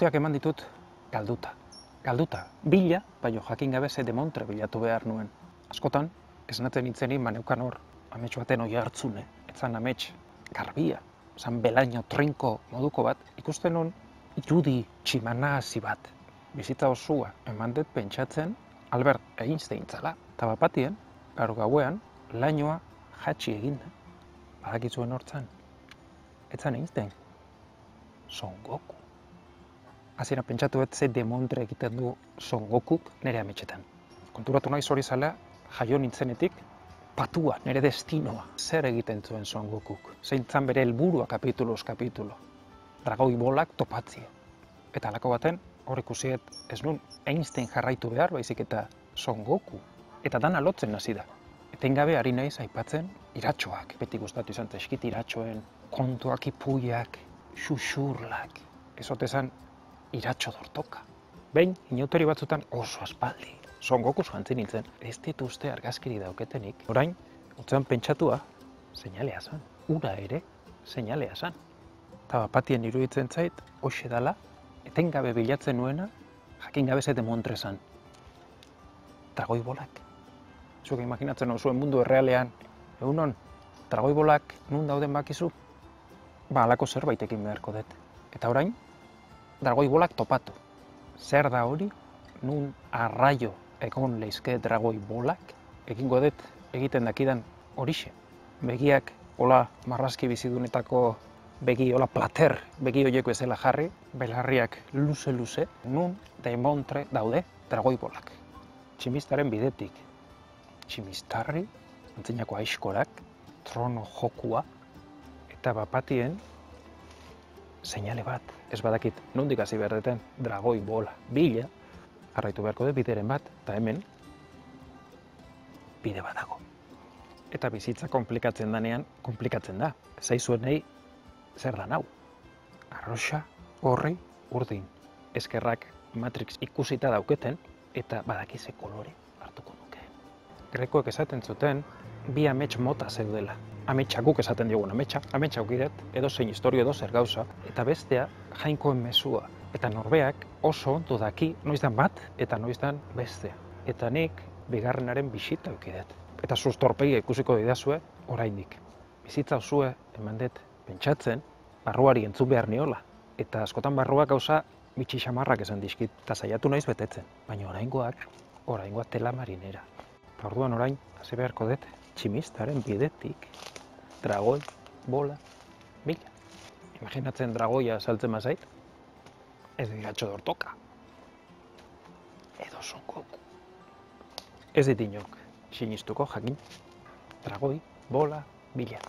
urteak eman ditut galduta. Galduta, bila, baino jakin gabe ze demontre bilatu behar nuen. Askotan, esnatzen itzenin maneukan hor, amets baten oi hartzune, etzan amets garbia, zan belaino trinko moduko bat, ikusten hon irudi tximanazi bat. Bizitza osua eman dut pentsatzen Albert Einstein zala. Eta bapatien, gaur gauean, lainoa jatxi egin. Badakitzuen hortzan. Etzan Einstein. Son Goku. Hasieran pentsatu ze demontre egiten du Son Gokuk nire ametxetan. Konturatu naiz hori zala, jaio nintzenetik, patua, nire destinoa. Zer egiten zuen Son Gokuk? Zein zan bere helburua kapituloz kapitulo. Dragoi bolak topatzia. Eta halako baten, hor ikusiet ez nun Einstein jarraitu behar, baizik eta Son Goku. Eta dana lotzen hasi da. Etengabe ari naiz aipatzen iratxoak. Beti gustatu izan zaizkit iratxoen kontuak, ipuiak, xuxurlak. Ezotezan iratxo dortoka. Behin, inautori batzutan oso aspaldi. Son Goku joantzen nintzen, ez dituzte argazkiri dauketenik. Orain, utzean pentsatua, seinalea zan. Ura ere, seinalea zan. Eta bapatien iruditzen zait, hoxe dala, etengabe bilatzen nuena, jakin gabe ze demontre zan. Dragoi bolak. Zuek imaginatzen zuen mundu errealean, egunon, dragoi bolak nun dauden bakizu? Ba, halako zerbait egin beharko dut. Eta orain, dragoi bolak topatu. Zer da hori, nun arraio egon leizke dragoi bolak, egingo dut egiten dakidan horixe. Begiak, hola marrazki bizidunetako begi, hola plater, begi horiek bezala jarri, belarriak luze-luze, nun demontre daude dragoi bolak. Tximistaren bidetik. Tximistarri, antzinako aiskorak, trono jokua, eta bapatien seinale bat. Ez badakit, nondik hasi behar duten dragoi bola bila, jarraitu beharko dut bideren bat, eta hemen bide bat dago. Eta bizitza komplikatzen danean, komplikatzen da. Zaizuenei zer da nau? Arroxa, horri, urdin. Eskerrak Matrix ikusita dauketen, eta badakize kolore hartuko nuke. Grekoek esaten zuten, bi amets mota zeudela. Ametsa guk esaten diogun ametsa ukidet, edo zein historio edo zer gauza, eta bestea jainkoen mezua. Eta norbeak oso ondo daki noizdan bat eta noizdan bestea. Eta nik bigarrenaren bisita ukidet. Eta sustorpegia ikusiko didazue oraindik. Bizitza osue eman dut pentsatzen, barruari entzun behar niola. Eta askotan barruak gauza bitxi xamarrak esan dizkit, eta saiatu naiz betetzen. Baina oraingoa tela marinera. Eta orduan orain, hasi beharko dut, tximistaren bidetik, dragoi, bola, bila. Imaginatzen dragoia saltzen mazait, ez diratxo dortoka. Edo Son Goku. Ez ditinok, sinistuko jakin, dragoi, bola, bila.